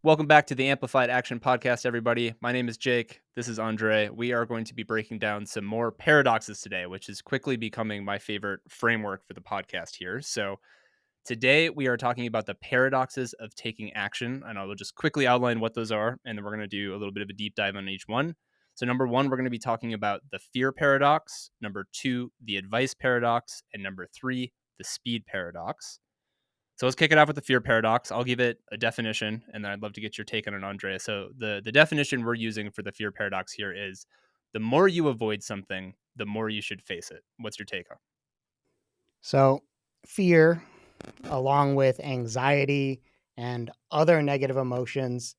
Welcome back to the Amplified Action Podcast, everybody. My name is Jake. This is Andre. We are going to be breaking down some more paradoxes today, which is quickly becoming my favorite framework for the podcast here. So, today we are talking about the paradoxes of taking action, and I will just quickly outline what those are, and then we're going to do a little bit of a deep dive on each one. So, number one, we're going to be talking about the fear paradox. Number two, the advice paradox. And number three, the speed paradox. So let's kick it off with the fear paradox. I'll give it a definition, and then I'd love to get your take on it, Andrea. So the definition we're using for the fear paradox here is the more you avoid something, the more you should face it. What's your take on? So, fear, along with anxiety and other negative emotions,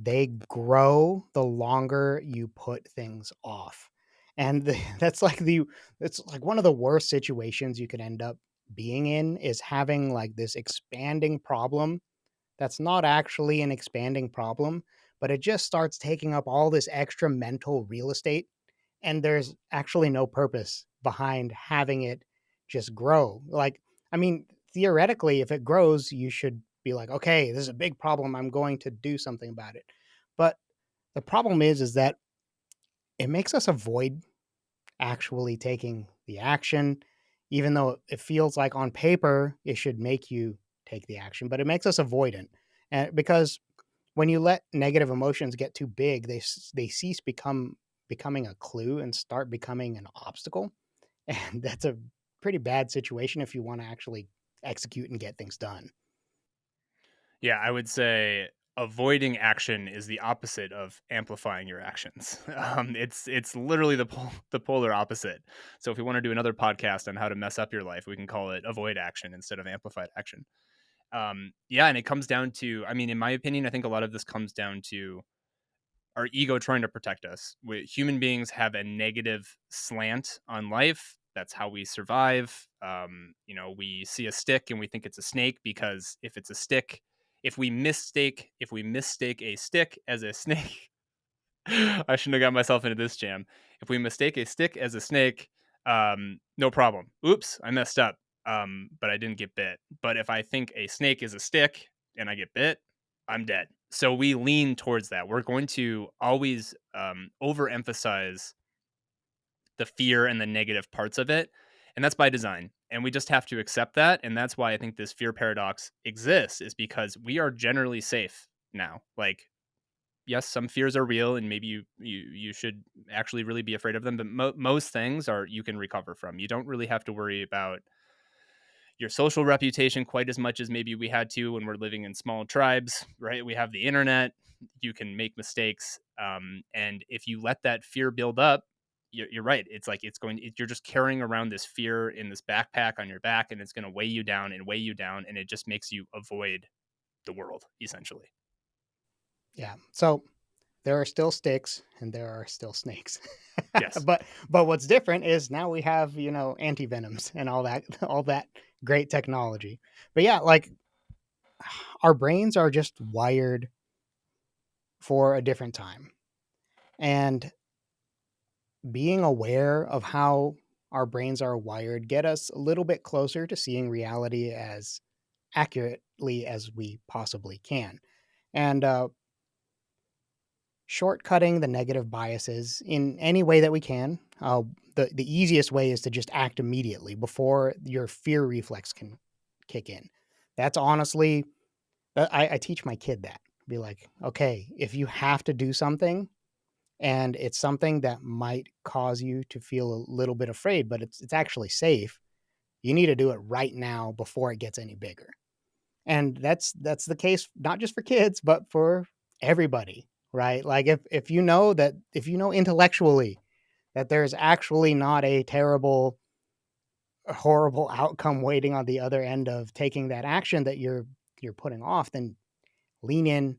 they grow the longer you put things off. And it's like one of the worst situations you could end up being in is having like this expanding problem that's not actually an expanding problem, but it just starts taking up all this extra mental real estate, and there's actually no purpose behind having it just grow. Like, I mean, theoretically, if it grows, you should be like, okay, this is a big problem. I'm going to do something about it. But the problem is that it makes us avoid actually taking the action, even though it feels like on paper it should make you take the action, but it makes us avoidant. And because when you let negative emotions get too big, they cease becoming a clue and start becoming an obstacle. And that's a pretty bad situation if you want to actually execute and get things done. Yeah, I would say avoiding action is the opposite of amplifying your actions. It's literally the polar opposite. So if we want to do another podcast on how to mess up your life, we can call it avoid action instead of amplified action. Yeah, and it comes down to, I mean, in my opinion, I think a lot of this comes down to our ego trying to protect us. Human beings have a negative slant on life. That's how we survive. We see a stick and we think it's a snake because if it's a stick, if we mistake a stick as a snake, I shouldn't have got myself into this jam. If we mistake a stick as a snake, no problem. Oops, I messed up. But I didn't get bit. But if I think a snake is a stick and I get bit, I'm dead. So we lean towards that. We're going to always overemphasize the fear and the negative parts of it. And that's by design. And we just have to accept that. And that's why I think this fear paradox exists, is because we are generally safe now. Like, yes, some fears are real, and maybe you should actually really be afraid of them. But most things are you can recover from. You don't really have to worry about your social reputation quite as much as maybe we had to when we're living in small tribes, right? We have the internet. You can make mistakes, and if you let that fear build up, you're right. It's like you're just carrying around this fear in this backpack on your back, and it's going to weigh you down and weigh you down, and it just makes you avoid the world essentially. Yeah. So there are still sticks and there are still snakes. Yes. But what's different is now we have, anti-venoms and all that great technology. But yeah, like our brains are just wired for a different time. And being aware of how our brains are wired get us a little bit closer to seeing reality as accurately as we possibly can. And shortcutting the negative biases in any way that we can. The easiest way is to just act immediately before your fear reflex can kick in. That's honestly, I teach my kid that. Be like, okay, if you have to do something and it's something that might cause you to feel a little bit afraid, but it's actually safe, you need to do it right now before it gets any bigger. And that's the case not just for kids, but for everybody, right? Like if you know intellectually that there's actually not a terrible horrible outcome waiting on the other end of taking that action that you're putting off, then lean in,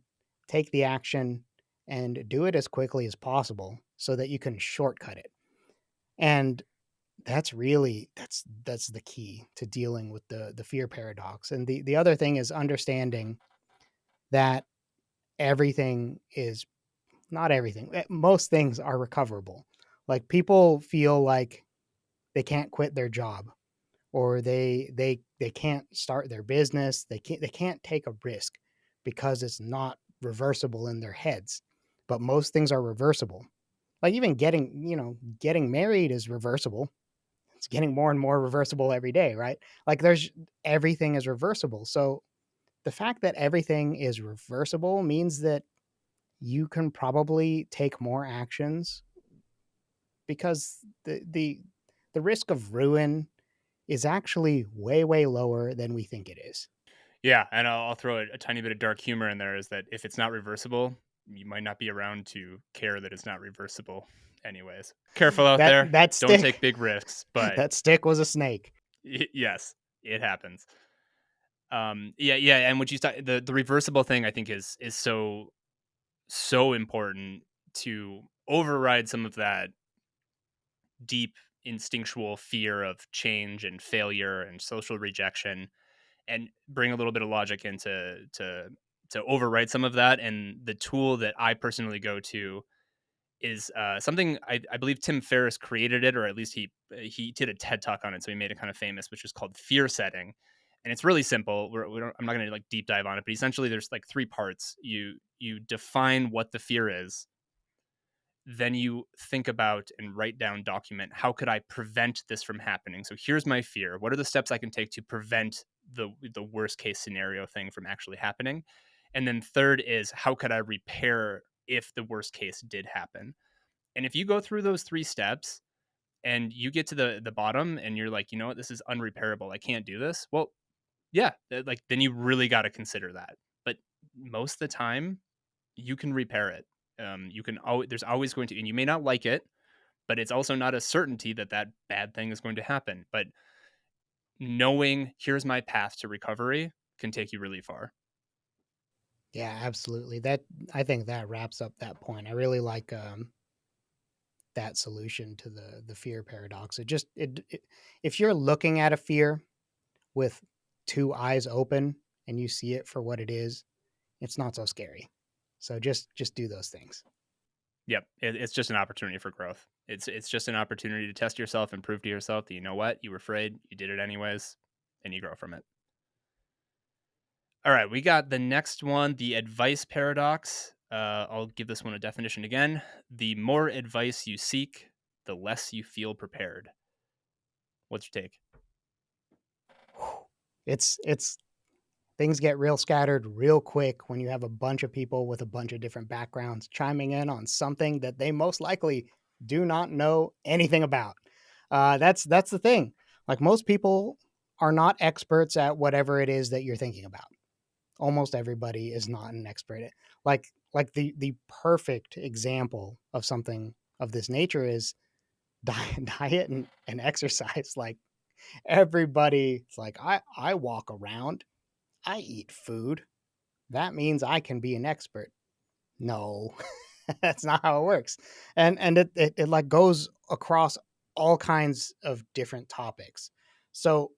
take the action and do it as quickly as possible so that you can shortcut it. And that's the key to dealing with the fear paradox. And the other thing is understanding that everything is not everything. Most things are recoverable. Like people feel like they can't quit their job or they can't start their business. They can't take a risk because it's not reversible in their heads, but most things are reversible. Like even getting married is reversible. It's getting more and more reversible every day, right? Like there's everything is reversible. So the fact that everything is reversible means that you can probably take more actions because the risk of ruin is actually way way lower than we think it is. Yeah, and I'll throw a tiny bit of dark humor in there is that if it's not reversible, you might not be around to care that it's not reversible anyways. Careful out That there. that Don't take stick big risks, but that stick was a snake. yes, it happens. Yeah, yeah, and what you said, the reversible thing I think is so important to override some of that deep instinctual fear of change and failure and social rejection, and bring a little bit of logic into to overwrite some of that. And the tool that I personally go to is something I believe Tim Ferriss created it, or at least he did a TED talk on it, so he made it kind of famous, which is called fear setting. And it's really simple. I'm not going to like deep dive on it, but essentially there's like three parts. You define what the fear is, then you think about and write down, document, how could I prevent this from happening? So here's my fear. What are the steps I can take to prevent the worst case scenario thing from actually happening? And then third is how could I repair if the worst case did happen? And if you go through those three steps and you get to the bottom and you're like, you know what, this is unrepairable. I can't do this. Well, yeah, like then you really got to consider that. But most of the time, you can repair it. You can always, there's always going to, and you may not like it, but it's also not a certainty that that bad thing is going to happen. But knowing here's my path to recovery can take you really far. Yeah, absolutely. That I think that wraps up that point. I really like that solution to the fear paradox. It if you're looking at a fear with two eyes open and you see it for what it is, it's not so scary. So just do those things. Yep, it's just an opportunity for growth. It's just an opportunity to test yourself and prove to yourself that you know what, you were afraid, you did it anyways, and you grow from it. All right, we got the next one, the advice paradox. I'll give this one a definition again. The more advice you seek, the less you feel prepared. What's your take? It's things get real scattered real quick when you have a bunch of people with a bunch of different backgrounds chiming in on something that they most likely do not know anything about. That's the thing. Like most people are not experts at whatever it is that you're thinking about. Almost everybody is not an expert. Like the perfect example of something of this nature is diet and exercise. Like everybody, it's like I walk around, I eat food, that means I can be an expert. No, that's not how it works. And it like goes across all kinds of different topics. So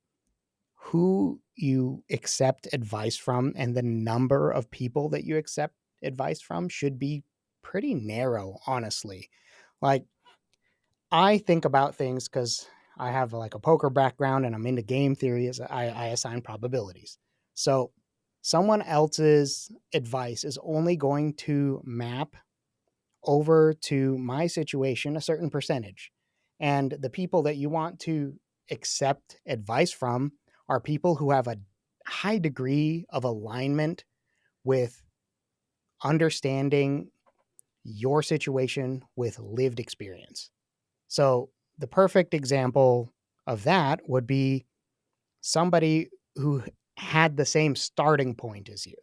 who you accept advice from and the number of people that you accept advice from should be pretty narrow, honestly. Like I think about things because I have like a poker background and I'm into game theory as I assign probabilities. So someone else's advice is only going to map over to my situation a certain percentage. And the people that you want to accept advice from are people who have a high degree of alignment with understanding your situation with lived experience. So, the perfect example of that would be somebody who had the same starting point as you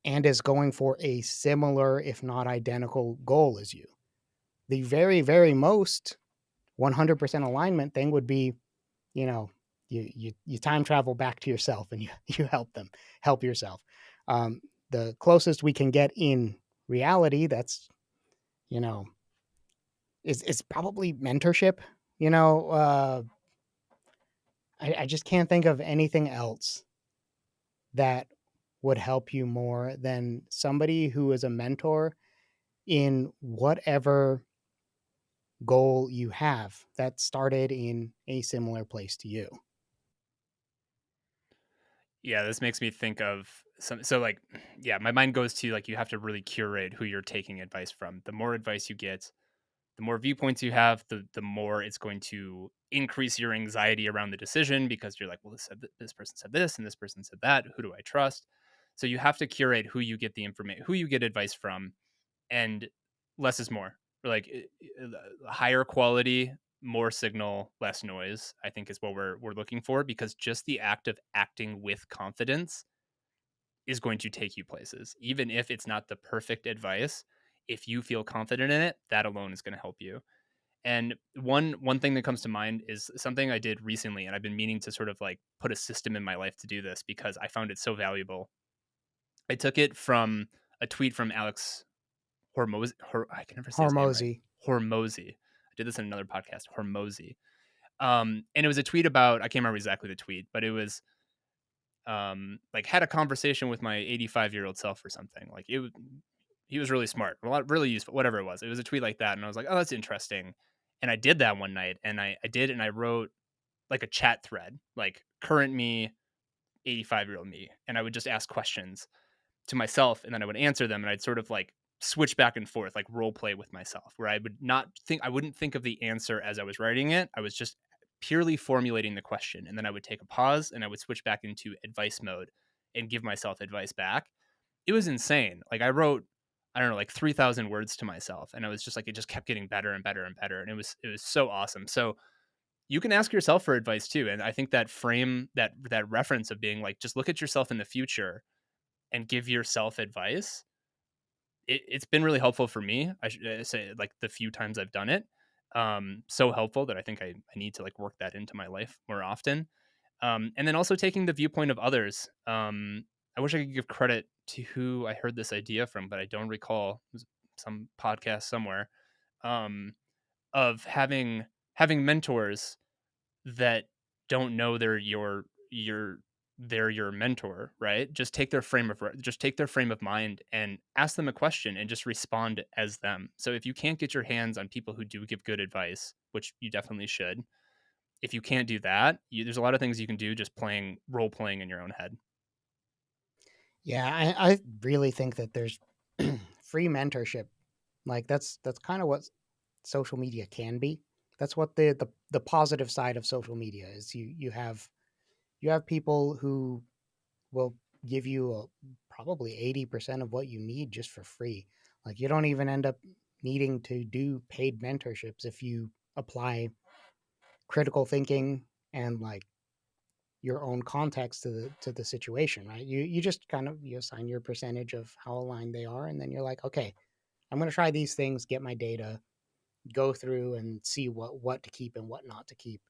and is going for a similar, if not identical, goal as you. The very, very most 100% alignment thing would be, you know, you time travel back to yourself and you help yourself. The closest we can get in reality, that's, you know, is probably mentorship. You know, I just can't think of anything else that would help you more than somebody who is a mentor in whatever goal you have that started in a similar place to you. Yeah, this makes me think of so like yeah, my mind goes to like you have to really curate who you're taking advice from. The more advice you get, the more viewpoints you have, the more it's going to increase your anxiety around the decision because you're like, well, this person said this and this person said that. Who do I trust? So you have to curate who you get the information, who you get advice from, and less is more. Like higher quality, more signal, less noise. I think is what we're looking for because just the act of acting with confidence is going to take you places, even if it's not the perfect advice. If you feel confident in it, that alone is going to help you. And one thing that comes to mind is something I did recently, and I've been meaning to sort of like put a system in my life to do this because I found it so valuable. I took it from a tweet from Alex Hormozy. I can never say his name right. Hormozy. Hormozy. I did this in another podcast. Hormozy. And it was a tweet about I can't remember exactly the tweet, but it was like had a conversation with my 85-year-old self or something. Like he was really smart, a lot really useful, whatever it was. It was a tweet like that, and I was like, oh, that's interesting. And I did that one night, and I wrote like a chat thread, like current me, 85-year-old me, and I would just ask questions to myself, and then I would answer them, and I'd sort of like switch back and forth, like role play with myself, where I wouldn't think of the answer as I was writing it. I was just purely formulating the question, and then I would take a pause and I would switch back into advice mode and give myself advice back. It was insane. Like I wrote, I don't know, like 3,000 words to myself, and I was just like, it just kept getting better and better and better, and it was so awesome. So you can ask yourself for advice too, and I think that frame that reference of being like, just look at yourself in the future and give yourself advice. It's been really helpful for me. I should say, like the few times I've done it, so helpful that I think I need to like work that into my life more often. And then also taking the viewpoint of others. I wish I could give credit to who I heard this idea from, but I don't recall. It was some podcast somewhere, um, of having mentors that don't know they're your mentor, right? Just take their frame of mind and ask them a question and just respond as them. So if you can't get your hands on people who do give good advice, which you definitely should, if you can't do that, there's a lot of things you can do just playing role playing in your own head. Yeah, I really think that there's free mentorship. Like that's kind of what social media can be. That's what the positive side of social media is. You have people who will give you probably 80% of what you need just for free. Like you don't even end up needing to do paid mentorships if you apply critical thinking and like your own context to the situation, right? You just kind of you assign your percentage of how aligned they are, and then you're like, okay, I'm going to try these things, get my data, go through and see what to keep and what not to keep,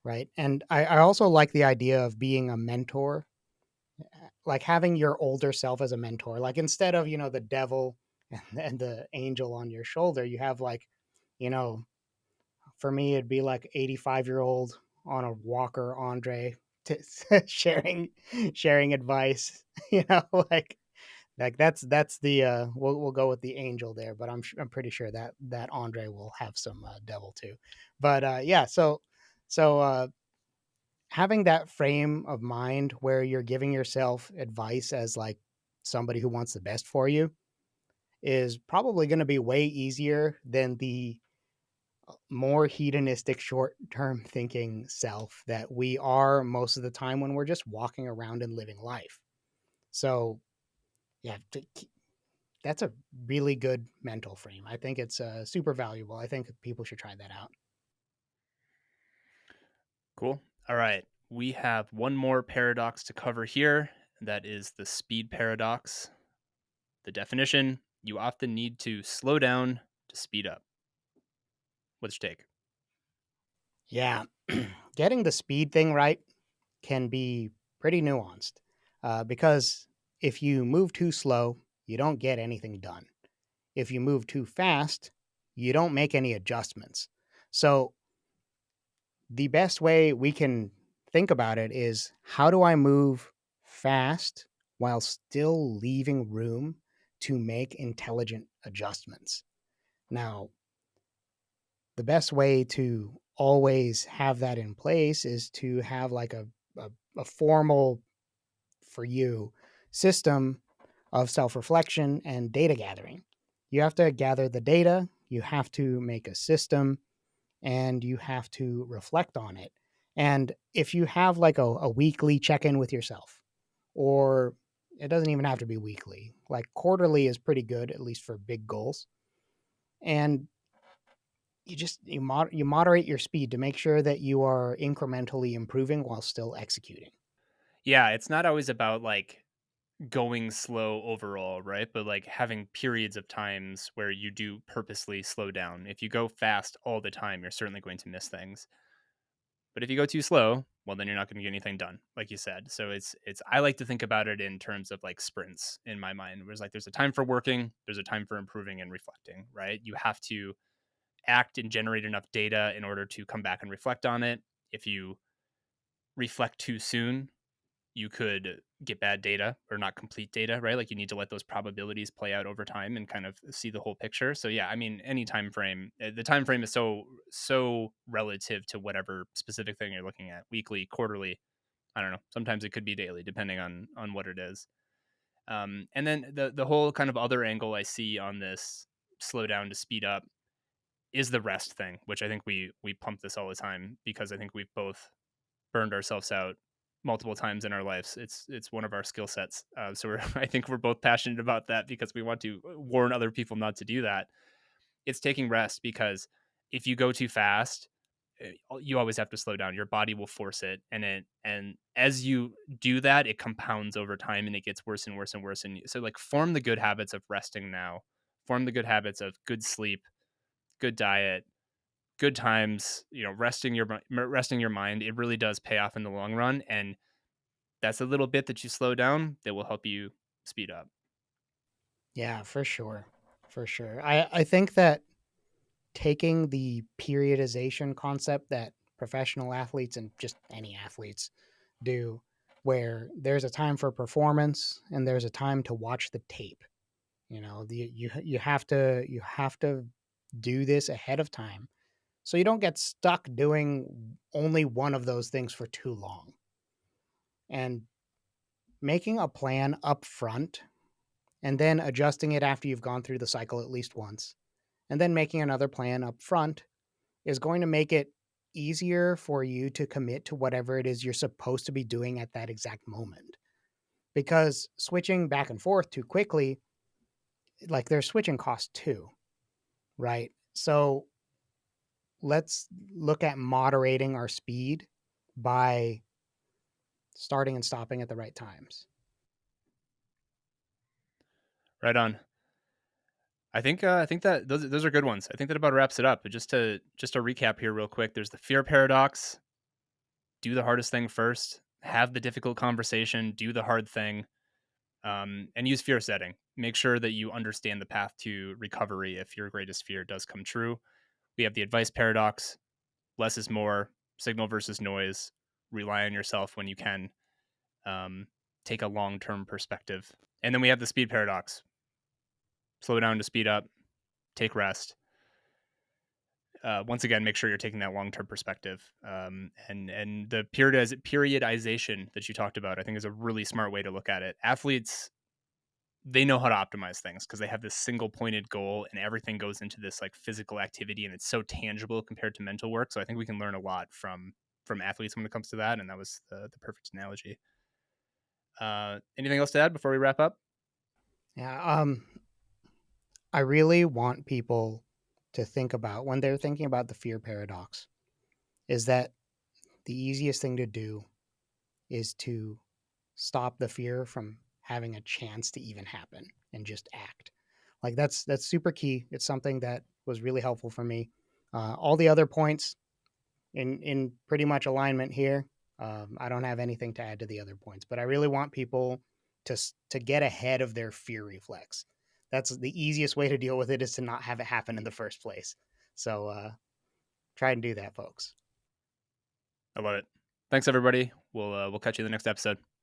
right? And I also like the idea of being a mentor, like having your older self as a mentor. Like instead of the devil and the angel on your shoulder, you have like you know for me it'd be like 85-year-old on a walker Andre to, sharing advice, like that's the we'll go with the angel there, but I'm pretty sure that Andre will have some devil too. But yeah, so having that frame of mind where you're giving yourself advice as like somebody who wants the best for you is probably going to be way easier than the more hedonistic short-term thinking self that we are most of the time when we're just walking around and living life. So yeah, that's a really good mental frame. I think it's super valuable. I think people should try that out. Cool. All right. We have one more paradox to cover here. That is the speed paradox. The definition: you often need to slow down to speed up. What's your take? Yeah, getting the speed thing right can be pretty nuanced because if you move too slow, you don't get anything done. If you move too fast, you don't make any adjustments. So the best way we can think about it is how do I move fast while still leaving room to make intelligent adjustments? Now, the best way to always have that in place is to have like a formal for you system of self reflection and data gathering. You have to gather the data, you have to make a system, and you have to reflect on it. And if you have like a weekly check in with yourself, or it doesn't even have to be weekly, like quarterly is pretty good, at least for big goals. And you moderate your speed to make sure that you are incrementally improving while still executing. Yeah, it's not always about like going slow overall, right? But like having periods of times where you do purposely slow down. If you go fast all the time, you're certainly going to miss things. But if you go too slow, well then you're not going to get anything done, like you said. So it's I like to think about it in terms of like sprints in my mind. Whereas like there's a time for working, there's a time for improving and reflecting, right? You have to act and generate enough data in order to come back and reflect on it. If you reflect too soon, you could get bad data or not complete data, right? Like you need to let those probabilities play out over time and kind of see the whole picture. So yeah, I mean, any time frame, the time frame is so relative to whatever specific thing you're looking at, weekly, quarterly. I don't know. Sometimes it could be daily, depending on what it is. And then the whole kind of other angle I see on this slow down to speed up is the rest thing, which I think we pump this all the time because I think we've both burned ourselves out multiple times in our lives. It's one of our skill sets. So I think we're both passionate about that because we want to warn other people not to do that. It's taking rest because if you go too fast, you always have to slow down. Your body will force it, and as you do that, it compounds over time, and it gets worse and worse and worse. And so, like, form the good habits of resting now. Form the good habits of good sleep, good diet, good times, resting your mind. It really does pay off in the long run, and that's a little bit that you slow down that will help you speed up. Yeah, for sure. For sure. I think that taking the periodization concept that professional athletes and just any athletes do, where there's a time for performance and there's a time to watch the tape. You have to do this ahead of time so you don't get stuck doing only one of those things for too long. And making a plan up front and then adjusting it after you've gone through the cycle at least once, and then making another plan up front is going to make it easier for you to commit to whatever it is you're supposed to be doing at that exact moment. Because switching back and forth too quickly, like there's switching costs too, right? So let's look at moderating our speed by starting and stopping at the right times. Right on. I think that those are good ones. I think that about wraps it up. But just to recap here real quick, there's the fear paradox. Do the hardest thing first. Have the difficult conversation. Do the hard thing. And use fear setting. Make sure that you understand the path to recovery if your greatest fear does come true. We have the advice paradox. Less is more. Signal versus noise. Rely on yourself when you can. Um, take a long term perspective. And then we have the speed paradox. Slow down to speed up. Take rest. Once again, make sure you're taking that long term perspective. And the periodization that you talked about, I think, is a really smart way to look at it. Athletes, they know how to optimize things because they have this single pointed goal, and everything goes into this like physical activity, and it's so tangible compared to mental work. So I think we can learn a lot from athletes when it comes to that, and that was the perfect analogy. Anything else to add before we wrap up? Yeah, I really want people to think about when they're thinking about the fear paradox is that the easiest thing to do is to stop the fear from having a chance to even happen and just act. Like that's super key. It's something that was really helpful for me. All the other points in pretty much alignment here. I don't have anything to add to the other points, but I really want people to get ahead of their fear reflex. That's the easiest way to deal with it is to not have it happen in the first place. So try and do that, folks. I love it. Thanks everybody. We'll catch you in the next episode.